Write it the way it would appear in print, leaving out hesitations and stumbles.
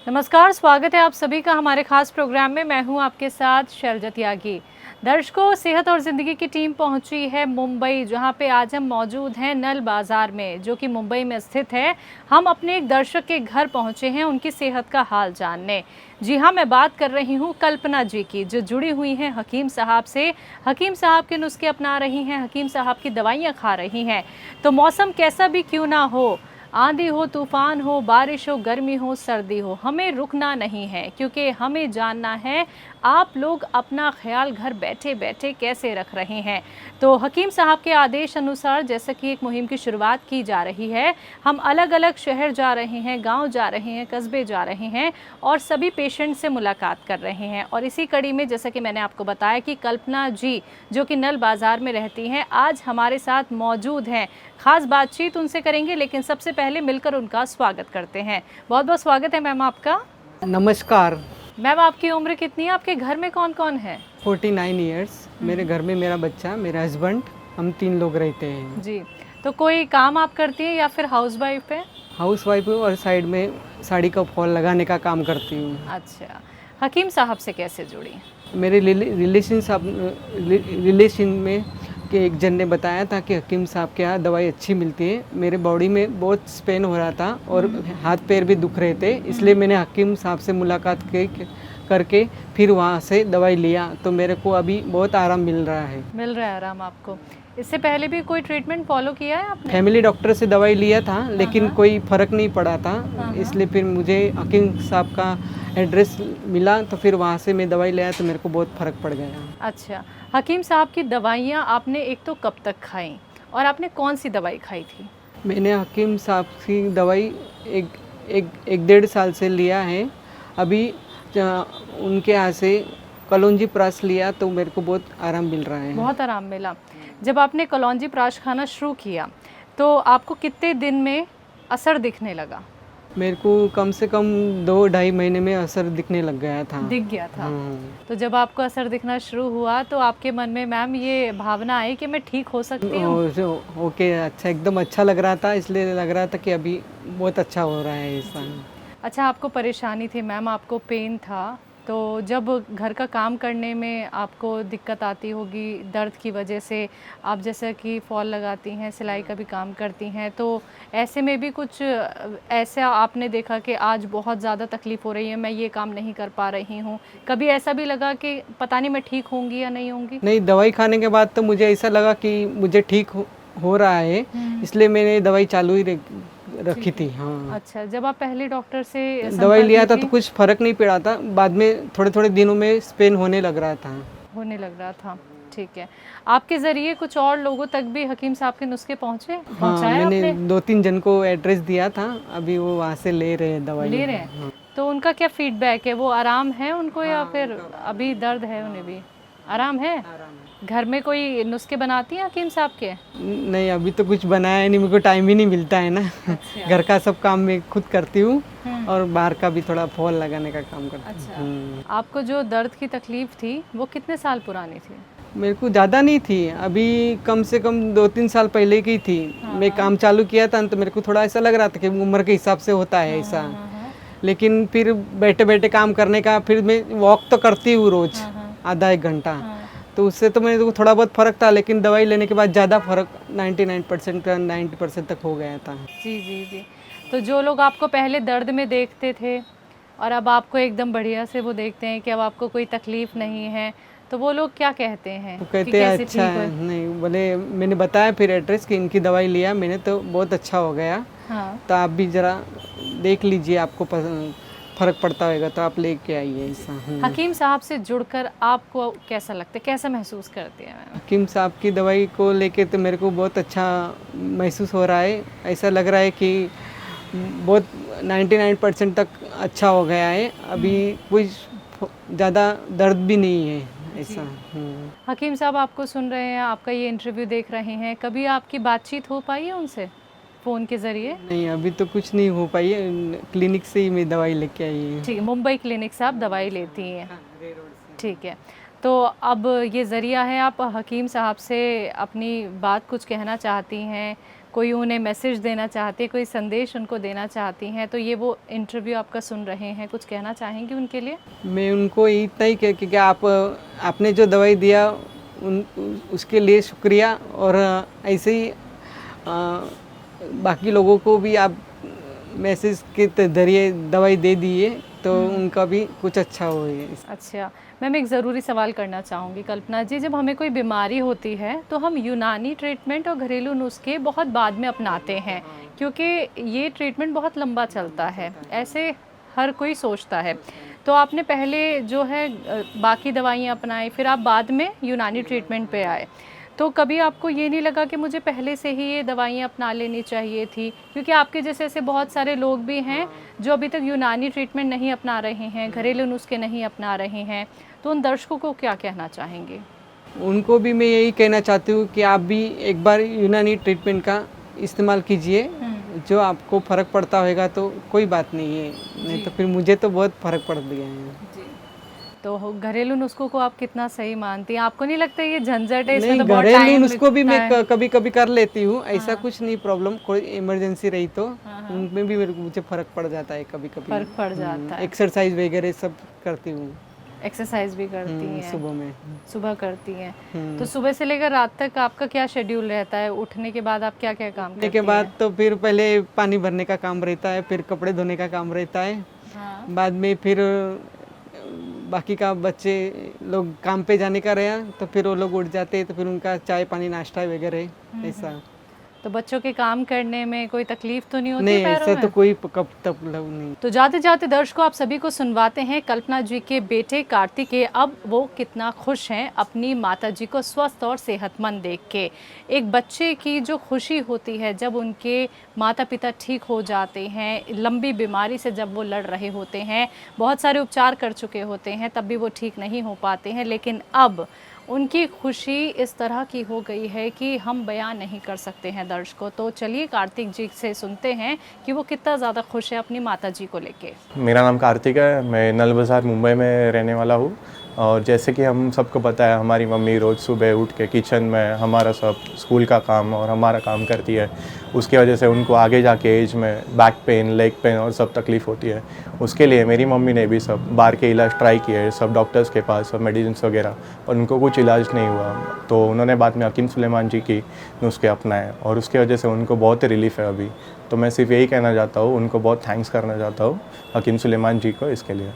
नमस्कार, स्वागत है आप सभी का हमारे खास प्रोग्राम में। मैं हूं आपके साथ शैलजा त्यागी। दर्शकों, सेहत और ज़िंदगी की टीम पहुंची है मुंबई, जहां पे आज हम मौजूद हैं नल बाज़ार में, जो कि मुंबई में स्थित है। हम अपने एक दर्शक के घर पहुंचे हैं उनकी सेहत का हाल जानने। जी हाँ, मैं बात कर रही हूं कल्पना जी की, जो जुड़ी हुई हैं हकीम साहब से। हकीम साहब के नुस्खे अपना रही हैं, हकीम साहब की दवाइयाँ खा रही हैं। तो मौसम कैसा भी क्यों ना हो, आंधी हो, तूफान हो, बारिश हो, गर्मी हो, सर्दी हो, हमें रुकना नहीं है, क्योंकि हमें जानना है आप लोग अपना ख्याल घर बैठे बैठे कैसे रख रहे हैं। तो हकीम साहब के आदेश अनुसार जैसे कि एक मुहिम की शुरुआत की जा रही है, हम अलग अलग शहर जा रहे हैं, गांव जा रहे हैं, कस्बे जा रहे हैं और सभी पेशेंट से मुलाकात कर रहे हैं। और इसी कड़ी में जैसा कि मैंने आपको बताया कि कल्पना जी, जो कि नल बाज़ार में रहती हैं, आज हमारे साथ मौजूद हैं। खास बातचीत उनसे करेंगे, लेकिन सबसे पहले मिलकर उनका स्वागत करते हैं। बहुत बहुत स्वागत है मैम आपका। नमस्कार। मैम, आपकी उम्र कितनी है? आपके घर में कौन कौन है? 49 ईयर्स। मेरे घर में मेरा बच्चा, मेरा हस्बैंड, हम 3 लोग रहते हैं। जी, तो कोई काम आप करती हैं या फिर हाउस वाइफ है? हाउस वाइफ हूँ और साइड में साड़ी का फॉल लगाने का काम करती हूँ। अच्छा, हकीम साहब से कैसे जुड़ी? मेरे रिलेशन में के एक जन ने बताया था कि हकीम साहब के यहाँ दवाई अच्छी मिलती है। मेरे बॉडी में बहुत स्पेन हो रहा था और हाथ पैर भी दुख रहे थे, इसलिए मैंने हकीम साहब से मुलाकात करके फिर वहाँ से दवाई लिया, तो मेरे को अभी बहुत आराम मिल रहा है। मिल रहा है आराम आपको? इससे पहले भी कोई ट्रीटमेंट फॉलो किया है आपने? फैमिली डॉक्टर से दवाई लिया था, लेकिन कोई फ़र्क नहीं पड़ा था, इसलिए फिर मुझे हकीम साहब का एड्रेस मिला, तो फिर वहाँ से मैं दवाई लिया तो मेरे को बहुत फ़र्क पड़ गया। अच्छा, हकीम साहब की दवाइयाँ आपने एक तो कब तक खाई और आपने कौन सी दवाई खाई थी? मैंने हकीम साहब की दवाई एक डेढ़ साल से लिया है। अभी उनके यहाँ से कलौंजी प्राश लिया तो मेरे को बहुत आराम मिल रहा है। बहुत आराम मिला। जब आपने कलौंजी प्राश खाना शुरू किया तो आपको कितने दिन में असर दिखने लगा? मेरे को कम से कम 2-2.5 महीने में असर दिखने लग गया था। दिख गया था। तो जब आपको असर दिखना शुरू हुआ तो आपके मन में मैम ये भावना आई कि मैं ठीक हो सकती हूँ? ओके, अच्छा, एकदम अच्छा लग रहा था, इसलिए लग रहा था कि अभी बहुत अच्छा हो रहा है ऐसा। अच्छा, आपको परेशानी थी मैम, आपको पेन था, तो जब घर का काम करने में आपको दिक्कत आती होगी दर्द की वजह से, आप जैसे कि फॉल लगाती हैं, सिलाई का भी काम करती हैं, तो ऐसे में भी कुछ ऐसा आपने देखा कि आज बहुत ज़्यादा तकलीफ़ हो रही है, मैं ये काम नहीं कर पा रही हूँ? कभी ऐसा भी लगा कि पता नहीं मैं ठीक होंगी या नहीं होंगी? नहीं, दवाई खाने के बाद तो मुझे ऐसा लगा कि मुझे ठीक हो रहा है, इसलिए मैंने दवाई चालू ही रखी थी। हाँ। अच्छा, जब आप पहले डॉक्टर से दवाई लिया था तो कुछ फर्क नहीं पड़ा था, बाद में थोड़े थोड़े दिनों में स्पेन होने लग रहा था। ठीक है। आपके ज़रिए कुछ और लोगों तक भी हकीम साहब के नुस्खे पहुँचे? हाँ, मैंने 2-3 जन को एड्रेस दिया था, अभी वो वहाँ से ले रहे हैं दवाई। ले रहे हैं? हाँ। तो उनका क्या फीडबैक है? वो आराम है उनको या फिर अभी दर्द है उन्हें भी? आराम है? घर में कोई नुस्खे बनाती हैं हकीम साहब के? नहीं, अभी तो कुछ बनाया नहीं, मेरे को टाइम ही नहीं मिलता है ना। अच्छा। घर का सब काम मैं खुद करती हूँ और बाहर का भी थोड़ा फॉल लगाने का काम करती हूँ। अच्छा। आपको जो दर्द की तकलीफ थी वो कितने साल पुरानी थी? मेरे को ज़्यादा नहीं थी, अभी कम से कम 2-3 साल पहले की थी। मैं काम चालू किया था तो मेरे को थोड़ा ऐसा लग रहा था कि उम्र के हिसाब से होता है ऐसा, लेकिन फिर बैठे बैठे काम करने का, फिर मैं वॉक तो करती हूँ रोज आधा 1 घंटा, तो उससे तो मेरे को थोड़ा बहुत फ़र्क था, लेकिन दवाई लेने के बाद ज़्यादा फ़र्क 99% का 90% तक हो गया था। जी जी जी। तो जो लोग आपको पहले दर्द में देखते थे और अब आपको एकदम बढ़िया से वो देखते हैं कि अब आपको कोई तकलीफ़ नहीं है, तो वो लोग क्या कहते हैं? वो कहते हैं अच्छा है। नहीं, बोले, मैंने बताया फिर एड्रेस कि इनकी दवाई लिया मैंने तो बहुत अच्छा हो गया। हाँ। तो आप भी ज़रा देख लीजिए, आपको फ़र्क पड़ता होगा तो आप लेके आइए ऐसा। हकीम साहब से जुड़कर आपको कैसा लगता है, कैसा महसूस करते हैं? हकीम साहब की दवाई को लेके तो मेरे को बहुत अच्छा महसूस हो रहा है, ऐसा लग रहा है कि बहुत 99% तक अच्छा हो गया है, अभी कुछ ज़्यादा दर्द भी नहीं है ऐसा। हकीम साहब आपको सुन रहे हैं, आपका ये इंटरव्यू देख रहे हैं, कभी आपकी बातचीत हो पाई है उनसे फ़ोन के ज़रिए? नहीं, अभी तो कुछ नहीं हो पाई है, क्लिनिक से ही मैं दवाई लेके आई हूँ। ठीक है, मुंबई क्लिनिक से आप दवाई लेती हैं? ठीक है, तो अब ये ज़रिया है, आप हकीम साहब से अपनी बात कुछ कहना चाहती हैं, कोई उन्हें मैसेज देना चाहती है, कोई संदेश उनको देना चाहती हैं, तो ये वो इंटरव्यू आपका सुन रहे हैं, कुछ कहना चाहेंगी उनके लिए? मैं उनको इतना ही कह कि आपने जो दवाई दिया उसके लिए शुक्रिया, और ऐसे ही बाकी लोगों को भी आप मैसेज के जरिए दवाई दे दिए तो उनका भी कुछ अच्छा हो। अच्छा मैम, एक ज़रूरी सवाल करना चाहूँगी कल्पना जी, जब हमें कोई बीमारी होती है तो हम यूनानी ट्रीटमेंट और घरेलू नुस्खे बहुत बाद में अपनाते हैं, क्योंकि ये ट्रीटमेंट बहुत लंबा चलता है, ऐसे हर कोई सोचता है। तो आपने पहले जो है बाकी दवाइयाँ अपनाई, फिर आप बाद में यूनानी ट्रीटमेंट पे आए, तो कभी आपको ये नहीं लगा कि मुझे पहले से ही ये दवाइयाँ अपना लेनी चाहिए थी? क्योंकि आपके जैसे ऐसे बहुत सारे लोग भी हैं जो अभी तक यूनानी ट्रीटमेंट नहीं अपना रहे हैं, घरेलू नुस्खे नहीं अपना रहे हैं, तो उन दर्शकों को क्या कहना चाहेंगे? उनको भी मैं यही कहना चाहती हूँ कि आप भी एक बार यूनानी ट्रीटमेंट का इस्तेमाल कीजिए, जो आपको फ़र्क पड़ता होगा तो कोई बात नहीं है, नहीं तो फिर मुझे तो बहुत फ़र्क पड़ गया है। तो घरेलू नुस्खों को आप कितना सही मानती हैं? आपको नहीं लगता ये झंझट है, इसमें नहीं, तो बहुत घरेलू टाइम नुस्खों भी लगता है? मैं कभी कभी कर लेती हूँ, ऐसा कुछ नहीं प्रॉब्लम, कोई इमरजेंसी रही तो उनमें भी मुझे फ़र्क पड़ जाता है कभी कभी। फर्क पड़ जाता है। एक्सरसाइज वगैरह सब करती हूँ। एक्सरसाइज भी करती हैं? सुबह में। सुबह करती हैं। तो सुबह से लेकर रात तक आपका क्या शेड्यूल रहता है? उठने के बाद आप क्या क्या काम करती हैं? के बाद तो फिर पहले पानी भरने का काम रहता है, फिर कपड़े धोने का काम रहता है, बाद में फिर बाकी का बच्चे लोग काम पे जाने का रहा तो फिर वो लोग उठ जाते हैं, तो फिर उनका चाय पानी नाश्ता वगैरह ऐसा। तो बच्चों के काम करने में कोई तकलीफ तो नहीं होती नहीं, पैरों ऐसा में? तो कोई कब तक नहीं। तो जाते जाते दर्शकों आप सभी को सुनवाते हैं कल्पना जी के बेटे कार्तिकेय अब वो कितना खुश हैं अपनी माता जी को स्वस्थ और सेहतमंद देख के। एक बच्चे की जो खुशी होती है जब उनके माता पिता ठीक हो जाते हैं, लंबी बीमारी से जब वो लड़ रहे होते हैं, बहुत सारे उपचार कर चुके होते हैं, तब भी वो ठीक नहीं हो पाते हैं, लेकिन अब उनकी खुशी इस तरह की हो गई है कि हम बयान नहीं कर सकते हैं दर्शकों। तो चलिए कार्तिक जी से सुनते हैं कि वो कितना ज़्यादा खुश है अपनी माता जी को लेके। मेरा नाम कार्तिक है, मैं नल बाज़ार मुंबई में रहने वाला हूँ। और जैसे कि हम सबको पता है, हमारी मम्मी रोज़ सुबह उठ के किचन में हमारा सब स्कूल का काम और हमारा काम करती है। उसकी वजह से उनको आगे जाके एज में बैक पेन, लेग पेन और सब तकलीफ़ होती है। उसके लिए मेरी मम्मी ने भी सब बाहर के इलाज ट्राई किए, सब डॉक्टर्स के पास, सब मेडिसिन वगैरह, पर उनको कुछ इलाज नहीं हुआ। तो उन्होंने बाद में हकीम सुलेमान जी की नुस्खे अपनाए और उसकी वजह से उनको बहुत रिलीफ़ है अभी। तो मैं सिर्फ यही कहना चाहता हूँ, उनको बहुत थैंक्स करना चाहता हूँ हकीम सुलेमान जी को इसके लिए।